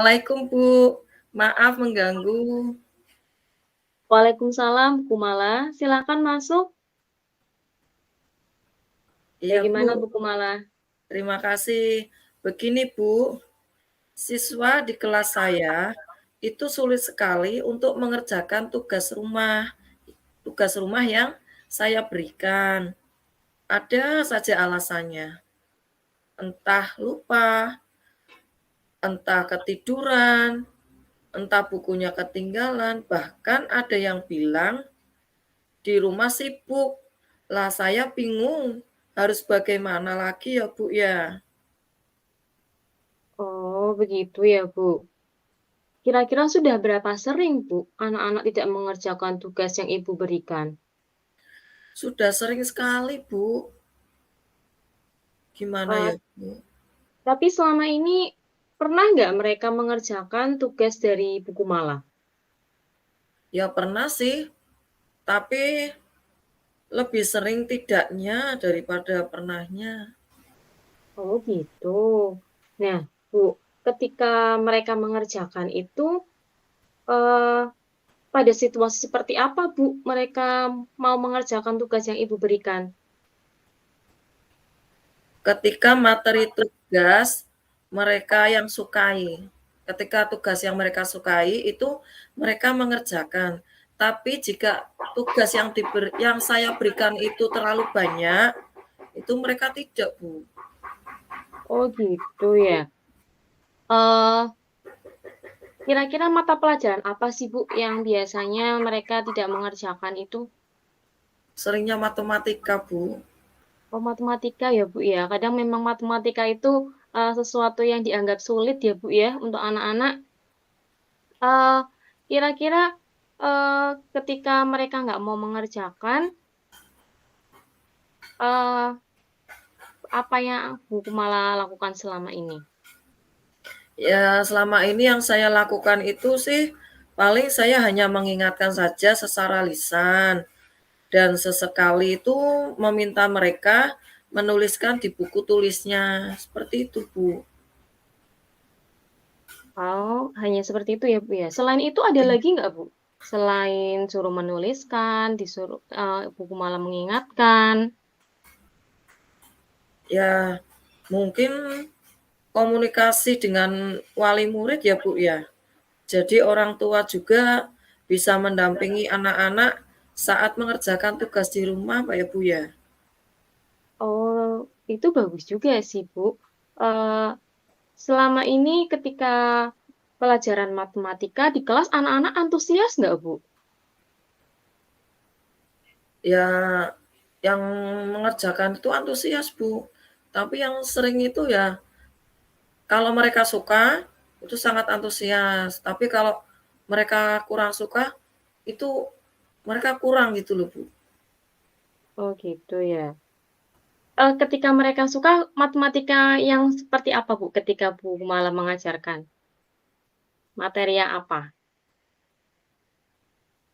Assalamualaikum Bu, maaf mengganggu. Waalaikumsalam, Bu Kumala. Silakan masuk. Ya, Iya gimana Bu, Bu Kumala? terima kasih. Begini Bu, siswa di kelas saya itu sulit sekali untuk mengerjakan tugas rumah yang saya berikan. Ada saja alasannya, entah lupa, entah ketiduran, entah bukunya ketinggalan, bahkan ada yang bilang di rumah sibuk. Lah saya bingung harus bagaimana lagi ya Bu ya. Oh, begitu ya, Bu. Kira-kira sudah berapa sering, Bu, anak-anak tidak mengerjakan tugas yang Ibu berikan? Sudah sering sekali Bu. Gimana Eh, ya Bu? tapi selama ini pernah nggak mereka mengerjakan tugas dari Bu Kumala? Ya pernah sih, tapi lebih sering tidaknya daripada pernahnya. Oh, gitu. Nah, Bu, ketika mereka mengerjakan itu, eh, pada situasi seperti apa, Bu, mereka mau mengerjakan tugas yang Ibu berikan? Ketika materi tugas mereka yang sukai, ketika tugas yang mereka sukai itu mereka mengerjakan. Tapi jika tugas yang saya berikan itu terlalu banyak, itu mereka tidak, Bu. Oh, gitu ya. Eh, Kira-kira mata pelajaran apa sih, Bu, yang biasanya mereka tidak mengerjakan itu? Seringnya matematika, Bu. Oh, matematika ya, Bu, ya. Kadang memang matematika itu sesuatu yang dianggap sulit ya, Bu, ya, untuk anak-anak. Eh, Kira-kira ketika mereka nggak mau mengerjakan, eh, apa yang Bu malah lakukan selama ini? Ya, selama ini yang saya lakukan itu sih paling saya hanya mengingatkan saja secara lisan dan sesekali itu meminta mereka menuliskan di buku tulisnya. Seperti itu, Bu. Oh, hanya seperti itu ya, Bu, ya. Selain itu ada lagi nggak, Bu? Selain suruh menuliskan, disuruh Bu malah mengingatkan. Ya, mungkin komunikasi dengan wali murid ya, Bu ya. Jadi orang tua juga bisa mendampingi anak-anak saat mengerjakan tugas di rumah, Pak ya, Bu ya. Oh, itu bagus juga sih, Bu. Eh, Selama ini ketika pelajaran matematika di kelas anak-anak antusias nggak, Bu? Ya, yang mengerjakan itu antusias, Bu. Tapi yang sering itu ya, kalau mereka suka, itu sangat antusias. Tapi kalau mereka kurang suka, itu mereka kurang gitu loh, Bu. Oh, gitu ya. Ketika mereka suka matematika yang seperti apa, Bu? Ketika Bu malah mengajarkan materi yang apa?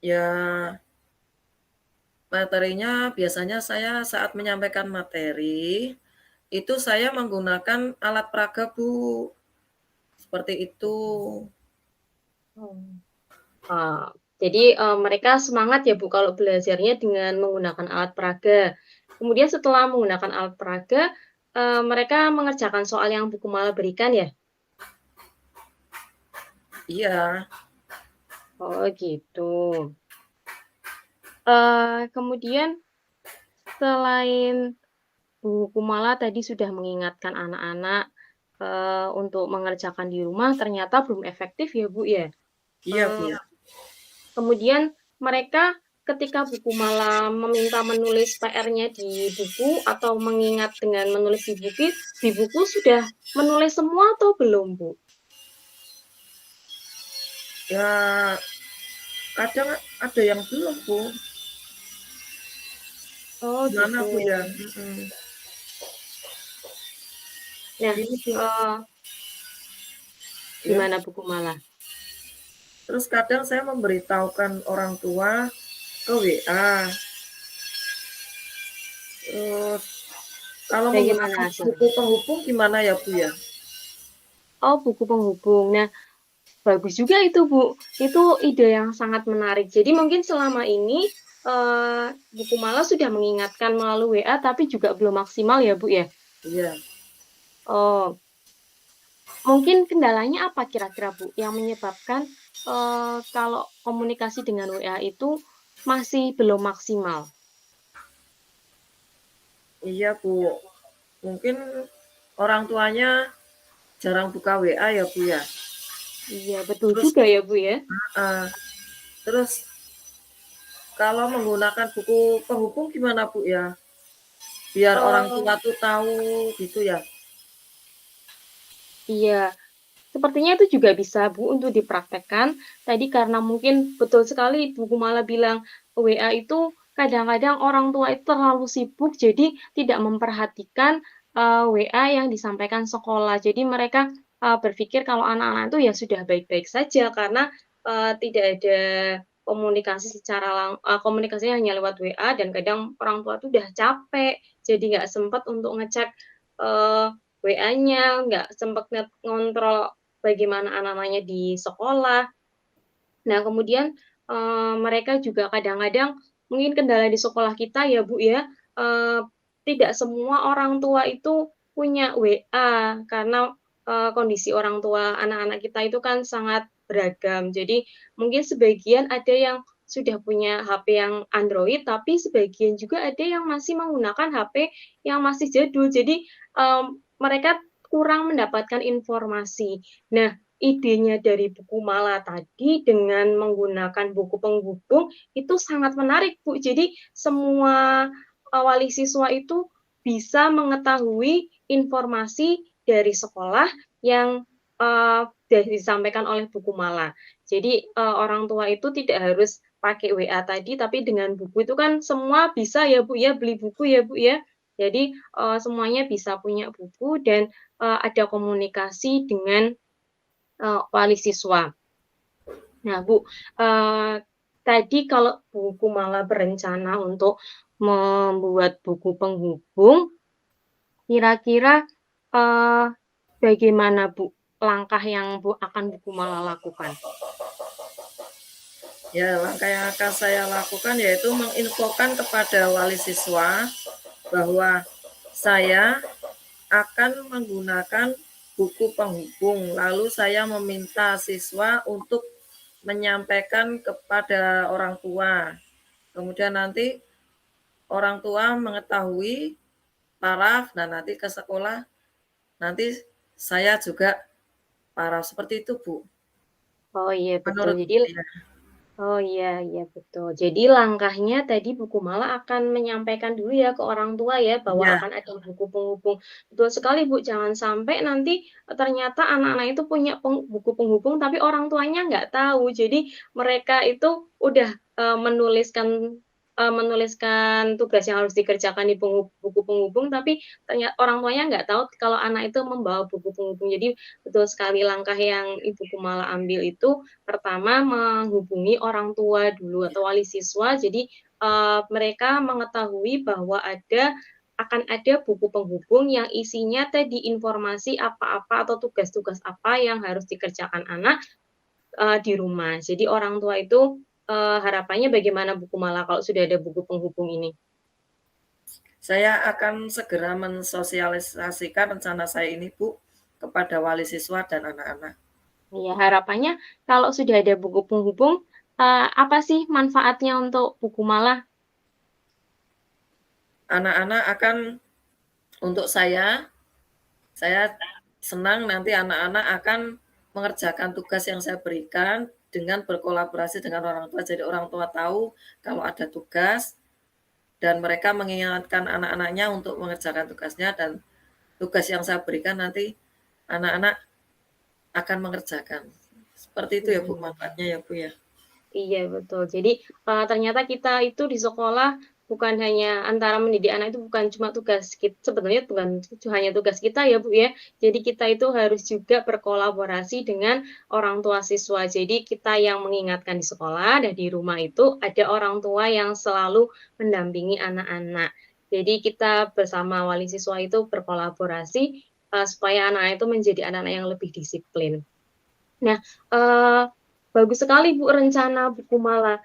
Ya, materinya biasanya saya saat menyampaikan materi, itu saya menggunakan alat peraga, Bu. Seperti itu. Oh. Ah, jadi mereka semangat ya, Bu, kalau belajarnya dengan menggunakan alat peraga. Kemudian setelah menggunakan alat peraga, mereka mengerjakan soal yang Bu malah berikan ya? Iya, Oh, gitu. Kemudian selain Bu Kumala tadi sudah mengingatkan anak-anak untuk mengerjakan di rumah, ternyata belum efektif ya, Bu ya. iya, Eh, Bu. Kemudian mereka ketika Bu Kumala meminta menulis PR-nya di buku atau mengingat dengan menulis di buku sudah menulis semua atau belum, Bu? Ya, kadang ada yang belum, Bu. Oh, Gimana, gitu. Bu ya? Mm-mm. Nah, Gini, Bu. eh, Ya. gimana Bu Kumala? Terus kadang saya memberitahukan orang tua ke WA. Terus kalau Ya, gimana menggunakan hasilnya? buku penghubung gimana ya, Bu ya? Oh, buku penghubung. Nah, Bagus juga itu, Bu. Itu ide yang sangat menarik. Jadi mungkin selama ini, Bu Kumala sudah mengingatkan melalui WA, tapi juga belum maksimal ya, Bu, ya? Iya. Oh, mungkin kendalanya apa kira-kira, Bu, yang menyebabkan, kalau komunikasi dengan WA itu masih belum maksimal? Iya, Bu. Mungkin orang tuanya jarang buka WA ya, Bu, ya? Iya, betul Terus juga ya, Bu, ya? heeh, terus kalau menggunakan buku penghubung gimana, Bu, ya? Biar orang tua Eee, tuh tahu gitu ya? iya. Sepertinya itu juga bisa, Bu, untuk dipraktekkan. Tadi karena mungkin betul sekali Bu Kumala bilang, WA itu kadang-kadang orang tua itu terlalu sibuk, jadi tidak memperhatikan, WA yang disampaikan sekolah. Jadi mereka, berpikir kalau anak-anak itu ya sudah baik-baik saja karena, tidak ada komunikasi komunikasinya hanya lewat WA dan kadang orang tua itu udah capek, jadi nggak sempat untuk ngecek, WA-nya, nggak sempet ngontrol bagaimana anak-anaknya di sekolah. Nah, kemudian, mereka juga kadang-kadang mungkin kendala di sekolah kita ya, Bu, ya, tidak semua orang tua itu punya WA karena, kondisi orang tua anak-anak kita itu kan sangat beragam. Jadi mungkin sebagian ada yang sudah punya HP yang Android, tapi sebagian juga ada yang masih menggunakan HP yang masih jadul. Jadi, mereka kurang mendapatkan informasi. Nah, idenya dari buku Mala tadi dengan menggunakan buku penghubung itu sangat menarik, Bu. Jadi semua, wali siswa itu bisa mengetahui informasi dari sekolah yang, disampaikan oleh buku Mala. Jadi, orang tua itu tidak harus pakai WA tadi, tapi dengan buku itu kan semua bisa ya, Bu, ya, beli buku ya, Bu, ya. Jadi, semuanya bisa punya buku dan, ada komunikasi dengan wali siswa. Nah, Bu, tadi kalau buku malah berencana untuk membuat buku penghubung, kira-kira, eee, bagaimana, Bu, langkah yang akan Buku Malah lakukan? Ya, langkah yang akan saya lakukan yaitu menginfokan kepada wali siswa bahwa saya akan menggunakan buku penghubung. Lalu saya meminta siswa untuk menyampaikan kepada orang tua. Kemudian nanti orang tua mengetahui paraf, dan nanti ke sekolah, nanti saya juga paraf. Seperti itu, Bu, Oh, iya betul. menurut Jadi saya. Oh, iya iya, betul. Jadi langkahnya tadi Buku Malah akan menyampaikan dulu ya ke orang tua ya, bahwa Iya, akan ada buku penghubung. Betul sekali, Bu, jangan sampai nanti, ternyata anak-anak itu punya buku penghubung, tapi orang tuanya nggak tahu. Jadi mereka itu udah, menuliskan tugas yang harus dikerjakan di buku penghubung, tapi orang tuanya nggak tahu kalau anak itu membawa buku penghubung. Jadi betul sekali langkah yang Ibu Kumala ambil itu pertama menghubungi orang tua dulu atau wali siswa, jadi, mereka mengetahui bahwa akan ada buku penghubung yang isinya tadi informasi apa-apa atau tugas-tugas apa yang harus dikerjakan anak, di rumah. Jadi orang tua itu, harapannya bagaimana Bu Kumala kalau sudah ada buku penghubung ini? saya akan segera mensosialisasikan rencana saya ini, Bu, kepada wali siswa dan anak-anak. Iya, harapannya kalau sudah ada buku penghubung, apa sih manfaatnya untuk Bu Kumala? Anak-anak akan untuk saya senang nanti anak-anak akan mengerjakan tugas yang saya berikan dengan berkolaborasi dengan orang tua. Jadi orang tua tahu kalau ada tugas dan mereka mengingatkan anak-anaknya untuk mengerjakan tugasnya, dan tugas yang saya berikan nanti anak-anak akan mengerjakan. Seperti itu ya, Bu, Mhm. manfaatnya ya, Bu, ya. Iya betul. Jadi, ternyata kita itu di sekolah bukan hanya antara mendidik anak itu bukan cuma tugas sebenarnya bukan hanya tugas kita ya, Bu, ya. Jadi kita itu harus juga berkolaborasi dengan orang tua siswa. Jadi kita yang mengingatkan di sekolah dan di rumah itu ada orang tua yang selalu mendampingi anak-anak. Jadi kita bersama wali siswa itu berkolaborasi, supaya anak itu menjadi anak-anak yang lebih disiplin. Nah, eee, bagus sekali Bu rencana buku Mala.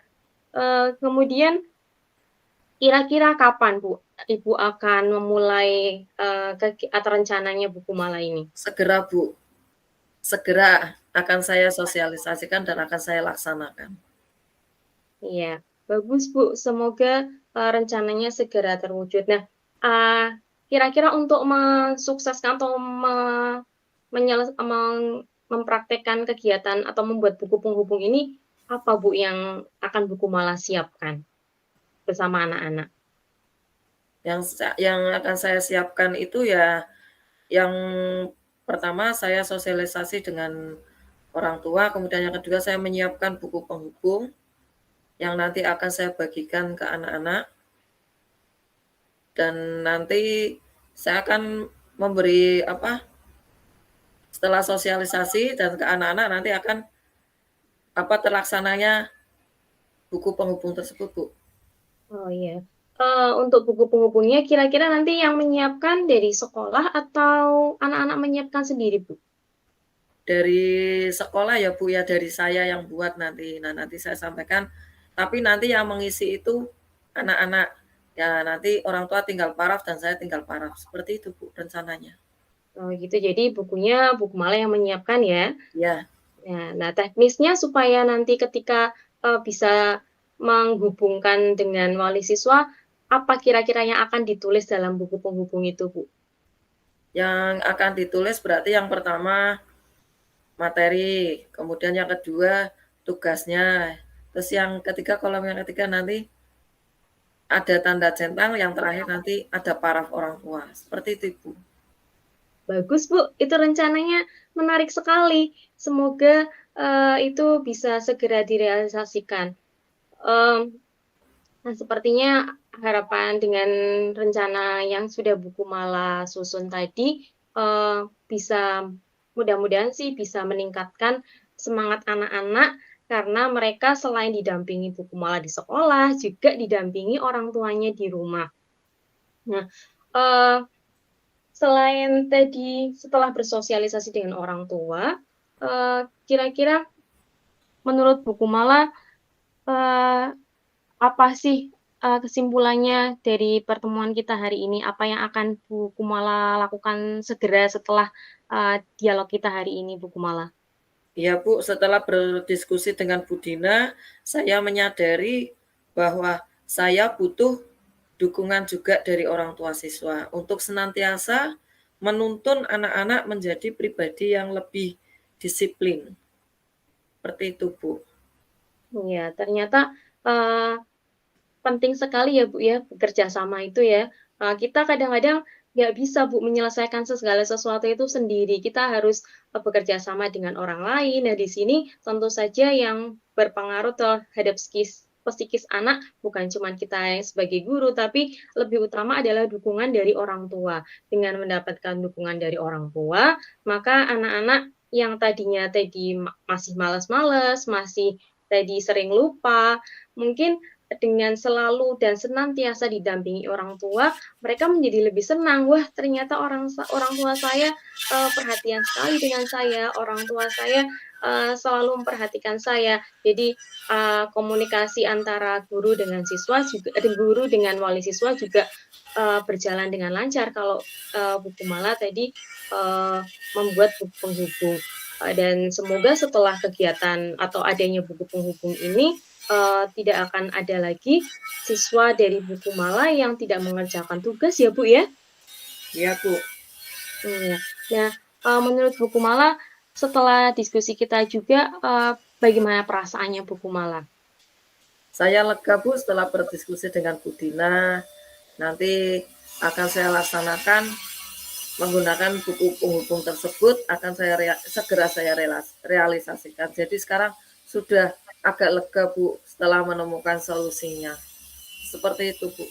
Kemudian kira-kira kapan Bu, Ibu akan memulai, atau rencananya buku Mala ini? Segera Bu, segera akan saya sosialisasikan dan akan saya laksanakan. Iya, bagus Bu, semoga, rencananya segera terwujud. Nah, eee, kira-kira untuk mensukseskan atau mempraktekkan kegiatan atau membuat buku penghubung ini, apa Bu yang akan buku Mala siapkan bersama anak-anak? Yang akan saya siapkan itu ya, yang pertama saya sosialisasi dengan orang tua, kemudian yang kedua saya menyiapkan buku penghubung yang nanti akan saya bagikan ke anak-anak, dan nanti saya akan memberi setelah sosialisasi dan ke anak-anak nanti akan terlaksananya buku penghubung tersebut, Bu. Oh iya, untuk buku penghubungnya kira-kira nanti yang menyiapkan dari sekolah atau anak-anak menyiapkan sendiri, Bu? Dari sekolah ya, Bu, ya, dari saya yang buat nanti. Nah, nanti saya sampaikan, tapi nanti yang mengisi itu anak-anak. Ya, nanti orang tua tinggal paraf dan saya tinggal paraf. Seperti itu, Bu, rencananya. Oh gitu, jadi bukunya buku Mala yang menyiapkan ya? Ya, Nah, teknisnya supaya nanti ketika, bisa menghubungkan dengan wali siswa, apa kira-kira yang akan ditulis dalam buku penghubung itu, Bu? yang akan ditulis berarti yang pertama materi, kemudian yang kedua tugasnya, terus yang ketiga, kolom yang ketiga nanti ada tanda centang, yang terakhir nanti ada paraf orang tua. Seperti itu, Ibu. Bagus, Bu, itu rencananya menarik sekali. Semoga, itu bisa segera direalisasikan. Mmm, nah, sepertinya harapan dengan rencana yang sudah buku Mala susun tadi, bisa mudah-mudahan sih bisa meningkatkan semangat anak-anak karena mereka selain didampingi buku Mala di sekolah, juga didampingi orang tuanya di rumah. Nah, eee, selain tadi setelah bersosialisasi dengan orang tua, kira-kira menurut buku Mala, eee apa sih, kesimpulannya dari pertemuan kita hari ini? Apa yang akan Bu Kumala lakukan segera setelah, dialog kita hari ini, Bu Kumala? Ya, Bu, setelah berdiskusi dengan Bu Dina, saya menyadari bahwa saya butuh dukungan juga dari orang tua siswa untuk senantiasa menuntun anak-anak menjadi pribadi yang lebih disiplin. Seperti itu, Bu. Iya, ternyata, eee, penting sekali ya, Bu, ya, bekerja sama itu ya. Kita kadang-kadang nggak bisa, Bu, menyelesaikan segala sesuatu itu sendiri. Kita harus, bekerja sama dengan orang lain. Nah, di sini tentu saja yang berpengaruh terhadap psikis anak bukan cuma kita yang sebagai guru, tapi lebih utama adalah dukungan dari orang tua. Dengan mendapatkan dukungan dari orang tua, maka anak-anak yang tadi masih malas-males, masih tadi sering lupa, mungkin dengan selalu dan senantiasa didampingi orang tua, mereka menjadi lebih senang, "Wah, ternyata orang tua saya, perhatian sekali dengan saya, orang tua saya, selalu memperhatikan saya." Jadi, komunikasi antara guru dengan siswa juga guru dengan wali siswa juga, berjalan dengan lancar kalau, Bu Kumala tadi, membuat buku penghubung. Dan semoga setelah kegiatan atau adanya buku penghubung ini, tidak akan ada lagi siswa dari buku Mala yang tidak mengerjakan tugas ya, Bu, ya? Iya, Bu. Iya. Nah, menurut buku Mala, setelah diskusi kita juga, bagaimana perasaannya buku Mala? Saya lega, Bu, setelah berdiskusi dengan Bu Dina. Nanti akan saya laksanakan menggunakan buku penghubung tersebut, akan segera saya realisasikan. Jadi sekarang sudah agak lega, Bu, setelah menemukan solusinya. Seperti itu, Bu.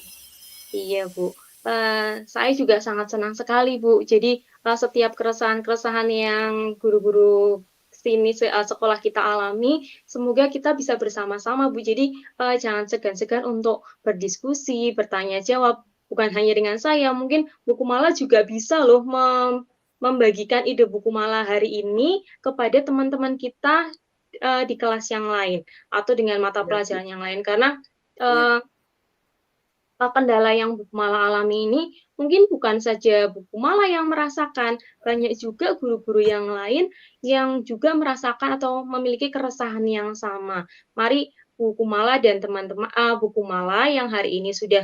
Iya, Bu. Saya juga sangat senang sekali, Bu. Jadi, setiap keresahan-keresahan yang guru-guru sekolah kita alami, semoga kita bisa bersama-sama, Bu. Jadi, jangan segan-segan untuk berdiskusi, bertanya jawab, bukan hanya dengan saya, mungkin Bu Kumala juga bisa loh membagikan ide buku malah hari ini kepada teman-teman kita, di kelas yang lain atau dengan mata Iya, Bu. pelajaran yang lain. Karena, Iya, eee kendala yang buku malah alami ini mungkin bukan saja buku malah yang merasakan, banyak juga guru-guru yang lain yang juga merasakan atau memiliki keresahan yang sama. Mari buku malah dan buku malah yang hari ini sudah,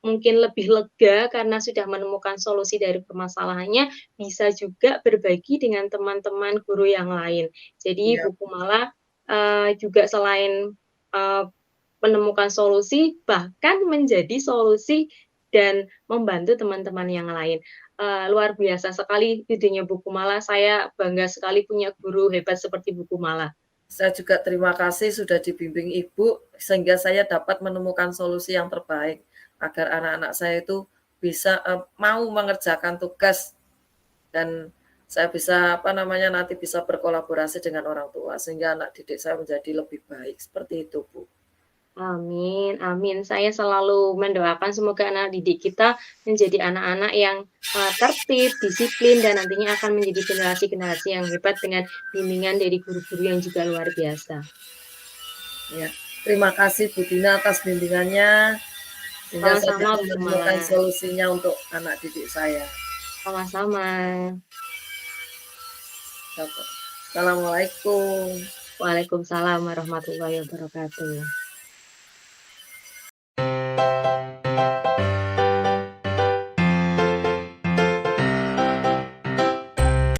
mungkin lebih lega karena sudah menemukan solusi dari permasalahannya, bisa juga berbagi dengan teman-teman guru yang lain. Jadi iya, buku malah, juga selain, eee menemukan solusi, bahkan menjadi solusi dan membantu teman-teman yang lain. Luar biasa sekali idenya buku malah, saya bangga sekali punya guru hebat seperti buku malah. saya juga terima kasih sudah dibimbing Ibu, sehingga saya dapat menemukan solusi yang terbaik agar anak-anak saya itu bisa, mau mengerjakan tugas dan saya bisa, apa namanya, nanti bisa berkolaborasi dengan orang tua sehingga anak didik saya menjadi lebih baik, seperti itu, Bu. Amin amin. Saya selalu mendoakan semoga anak didik kita menjadi anak-anak yang, tertib, disiplin, dan nantinya akan menjadi generasi-generasi yang hebat dengan bimbingan dari guru-guru yang juga luar biasa. Ya, terima kasih Bu Dina atas bimbingannya, sehingga saya Sama-sama bisa buku menemukan malah. solusinya untuk anak didik saya. Sama-sama. Assalamualaikum. Waalaikumsalam warahmatullahi wabarakatuh.